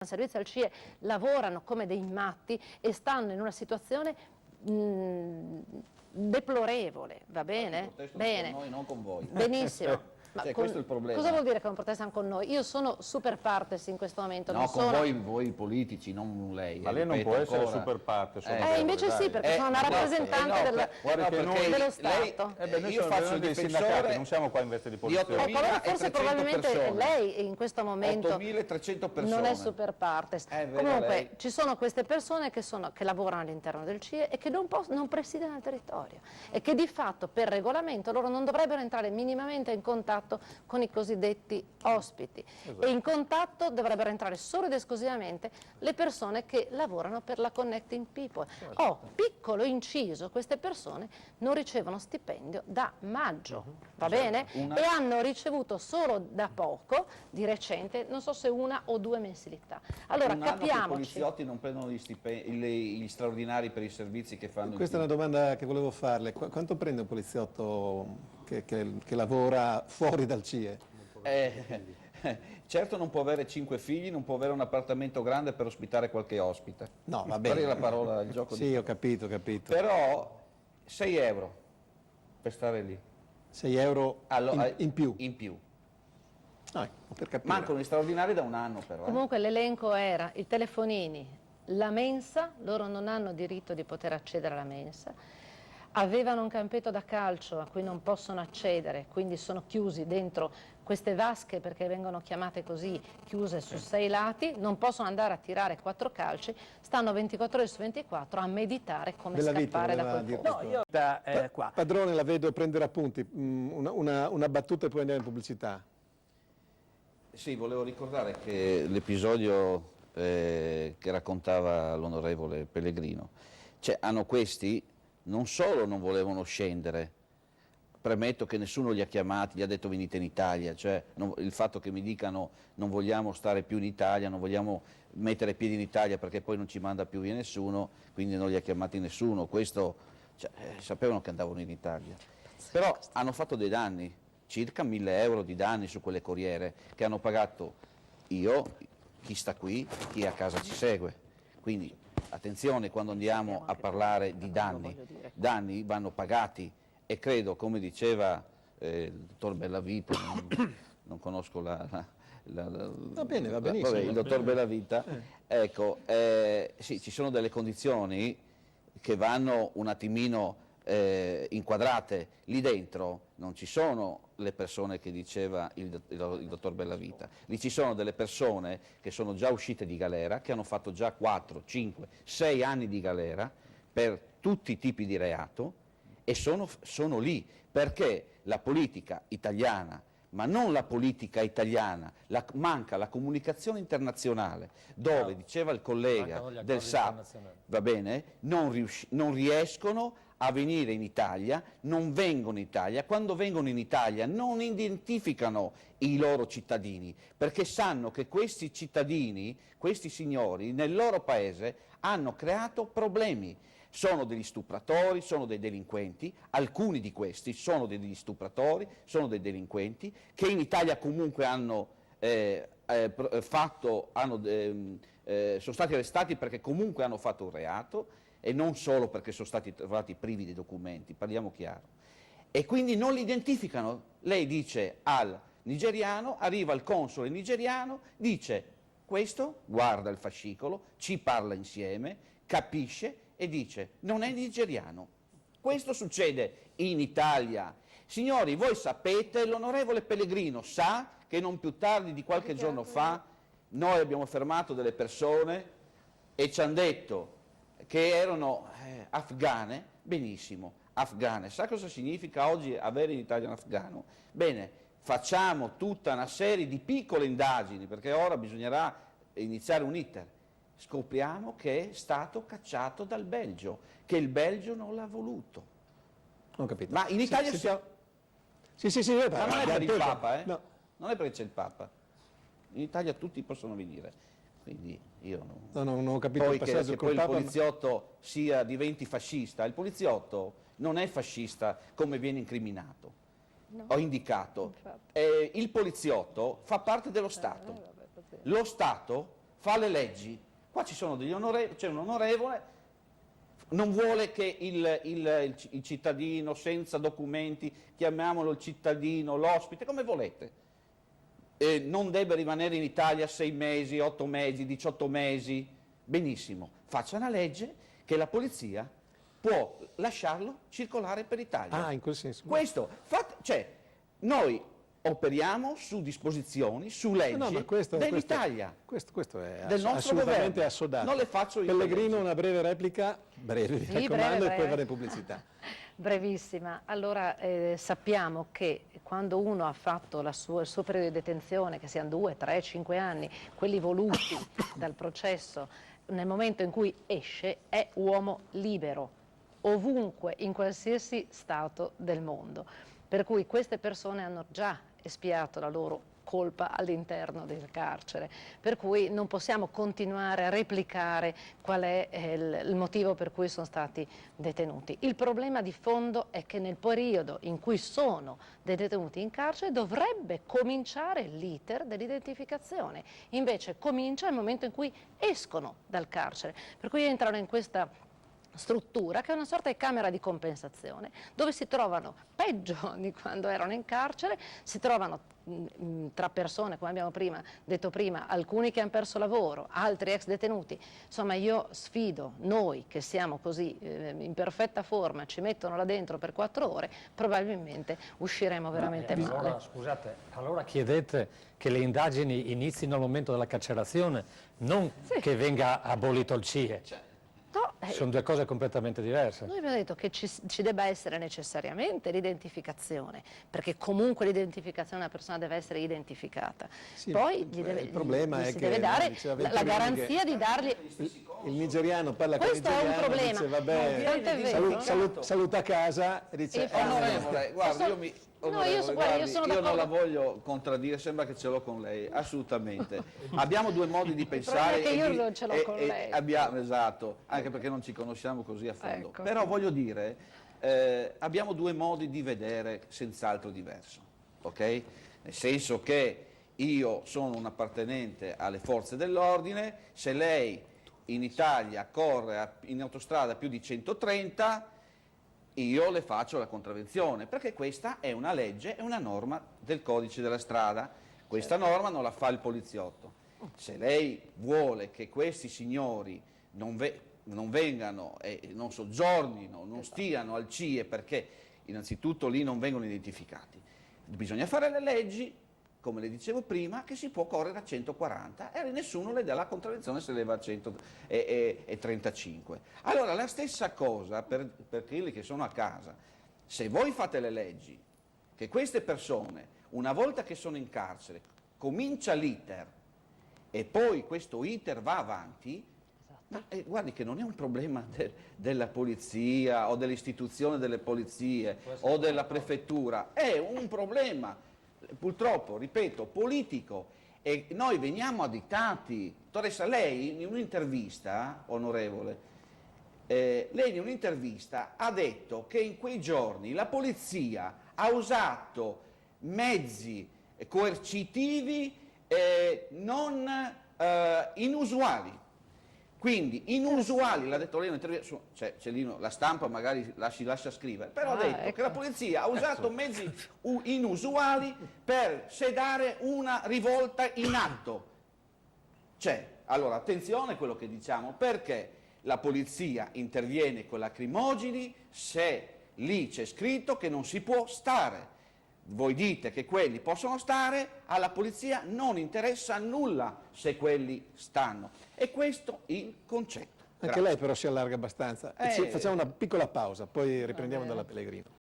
servizio al CIE lavorano come dei matti e stanno in una situazione deplorevole, va bene? Bene. Con noi, non con voi. Benissimo. Ma questo è il problema. Cosa vuol dire che non protestano con noi? Io sono super partes in questo momento. No, con voi politici, non lei. Ma lei non può essere super partes. Invece sì, perché sono una rappresentante dello Stato. Io faccio dei sindacati, non siamo qua in veste di polizia. Forse probabilmente lei in questo momento 8.300 persone. non è super partes. Comunque ci sono queste persone che lavorano all'interno del CIE e che non presidiano il territorio e che di fatto per regolamento loro non dovrebbero entrare minimamente in contatto con i cosiddetti ospiti. Esatto. E in contatto dovrebbero entrare solo ed esclusivamente le persone che lavorano per la Connecting People. Piccolo inciso, queste persone non ricevono stipendio da maggio, va bene? E hanno ricevuto solo da poco, di recente, non so se 1 o 2 mensilità. Allora capiamoci. I poliziotti non prendono gli straordinari per i servizi che fanno. Questa è una domanda che volevo farle. Quanto prende un poliziotto che lavora fuori dal CIE? Certo non può avere 5 figli, non può avere un appartamento grande per ospitare qualche ospite. No, va bene. La parola, il gioco sì, ho capito. Però 6 euro per stare lì. 6 euro in più? In più. Per capire. Mancano gli straordinari da un anno però. Comunque l'elenco era i telefonini, la mensa, loro non hanno diritto di poter accedere alla mensa. Avevano un campetto da calcio a cui non possono accedere, quindi sono chiusi dentro queste vasche, perché vengono chiamate così, chiuse su 6 lati, non possono andare a tirare 4 calci, stanno 24 ore su 24 a meditare come scappare da quel posto. Padrone, la vedo prendere appunti, una battuta e poi andiamo in pubblicità. Sì, volevo ricordare che l'episodio che raccontava l'onorevole Pellegrino, hanno questi non solo non volevano scendere, premetto che nessuno li ha chiamati, gli ha detto venite in Italia, il fatto che mi dicano non vogliamo stare più in Italia, non vogliamo mettere piedi in Italia perché poi non ci manda più via nessuno, quindi non li ha chiamati nessuno, questo sapevano che andavano in Italia. Però hanno fatto dei danni, circa 1.000 euro di danni su quelle corriere che hanno pagato io, chi sta qui, chi a casa ci segue. Quindi attenzione quando andiamo a parlare di danni vanno pagati e credo, come diceva il dottor Bellavita, non conosco va benissimo. Il dottor Bellavita, ecco, sì, ci sono delle condizioni che vanno un attimino inquadrate. Lì dentro non ci sono le persone che diceva il dottor Bellavita, lì ci sono delle persone che sono già uscite di galera, che hanno fatto già 4, 5, 6 anni di galera per tutti i tipi di reato e sono lì perché la politica italiana, ma non la politica italiana, manca la comunicazione internazionale, dove, diceva il collega del SAP, va bene, non riescono a venire in Italia, non vengono in Italia, quando vengono in Italia non identificano i loro cittadini, perché sanno che questi cittadini, questi signori, nel loro paese hanno creato problemi. Sono degli stupratori, sono dei delinquenti, alcuni di questi sono degli stupratori, sono dei delinquenti, che in Italia comunque sono stati arrestati perché comunque hanno fatto un reato e non solo perché sono stati trovati privi di documenti, parliamo chiaro. E quindi non li identificano. Lei dice al nigeriano, arriva il console nigeriano, dice questo, guarda il fascicolo, ci parla insieme, capisce e dice non è nigeriano. Questo succede in Italia. Signori, voi sapete, l'onorevole Pellegrino sa che non più tardi di qualche giorno fa noi abbiamo fermato delle persone e ci hanno detto che erano afghane. Benissimo, afghane. Sa cosa significa oggi avere in Italia un afghano? Bene, facciamo tutta una serie di piccole indagini, perché ora bisognerà iniziare un iter. Scopriamo che è stato cacciato dal Belgio, che il Belgio non l'ha voluto. Ho capito. Ma in Italia siamo... Sì, ma non è per il Papa, no. Non è perché c'è il Papa. In Italia tutti possono venire. Quindi io non ho capito poi il passaggio che col poi Papa, il poliziotto diventi fascista. Il poliziotto non è fascista come viene incriminato. No. Ho indicato. Il poliziotto fa parte dello Stato. Lo Stato fa le leggi. Qua ci sono degli onorevoli, c'è un onorevole, non vuole che il cittadino senza documenti, chiamiamolo il cittadino, l'ospite, come volete, non debba rimanere in Italia 6 mesi, 8 mesi, 18 mesi, benissimo, faccia una legge che la polizia può lasciarlo circolare per Italia. Ah, in quel senso. Questo, cioè, noi operiamo su disposizioni, su leggi dell'Italia. Questo è del nostro assolutamente governo. assodato. Non le faccio io. Pellegrino, una breve replica, breve, mi raccomando, breve. e poi fare pubblicità. Brevissima. Allora, sappiamo che quando uno ha fatto il suo periodo di detenzione, che siano 2, 3, 5 anni, quelli voluti dal processo, nel momento in cui esce è uomo libero, ovunque, in qualsiasi stato del mondo. Per cui queste persone hanno già espiato la loro colpa all'interno del carcere, per cui non possiamo continuare a replicare qual è il motivo per cui sono stati detenuti. Il problema di fondo è che nel periodo in cui sono detenuti in carcere dovrebbe cominciare l'iter dell'identificazione, invece comincia nel momento in cui escono dal carcere, per cui entrano in questa struttura che è una sorta di camera di compensazione dove si trovano peggio di quando erano in carcere, si trovano tra persone, come abbiamo detto prima, alcuni che hanno perso lavoro, altri ex detenuti. Insomma, io sfido noi che siamo così in perfetta forma, ci mettono là dentro per 4 ore, probabilmente usciremo veramente male. Allora, scusate, allora chiedete che le indagini inizino al momento della carcerazione, non che venga abolito il CIE. No, Sono 2 cose completamente diverse. noi abbiamo detto che ci debba essere necessariamente l'identificazione, perché comunque l'identificazione della persona deve essere identificata. Sì, Poi il problema gli è si che, deve dare diceva la Venturini garanzia di dargli... Il nigeriano parla con Questo è un nigeriano, problema. dice vabbè, Tanto è vero. saluta a casa e dice Onorevole, guardi, io non la d'accordo. voglio contraddire, sembra che ce l'ho con lei, assolutamente. Abbiamo 2 modi di pensare. Il problema è che io non ce l'ho con lei. Esatto, anche perché non ci conosciamo così a fondo. Ecco. Però voglio dire, abbiamo 2 modi di vedere senz'altro diverso, ok? Nel senso che io sono un appartenente alle forze dell'ordine, se lei in Italia corre in autostrada più di 130, io le faccio la contravvenzione, perché questa è una legge, è una norma del codice della strada, questa norma non la fa il poliziotto. Se lei vuole che questi signori non vengano e non soggiornino, non stiano al CIE, perché innanzitutto lì non vengono identificati, bisogna fare le leggi, come le dicevo prima, che si può correre a 140 e nessuno le dà la contravvenzione se le va a 135. Allora la stessa cosa per quelli che sono a casa. Se voi fate le leggi, che queste persone, una volta che sono in carcere, comincia l'iter e poi questo iter va avanti, ma guardi che non è un problema della polizia o dell'istituzione delle polizie o della prefettura, è un problema purtroppo, ripeto, politico, e noi veniamo additati. Dottoressa, lei in un'intervista, onorevole, lei in un'intervista ha detto che in quei giorni la polizia ha usato mezzi coercitivi non inusuali. Quindi inusuali, l'ha detto lei in un'intervista, c'è lì la stampa magari si lascia scrivere, però ha detto che la polizia ha usato mezzi inusuali per sedare una rivolta in atto. Allora attenzione a quello che diciamo, perché la polizia interviene con lacrimogeni se lì c'è scritto che non si può stare. Voi dite che quelli possono stare, alla polizia non interessa nulla se quelli stanno. E questo il concetto. Anche lei però si allarga abbastanza. Facciamo una piccola pausa, poi riprendiamo dalla Pellegrino.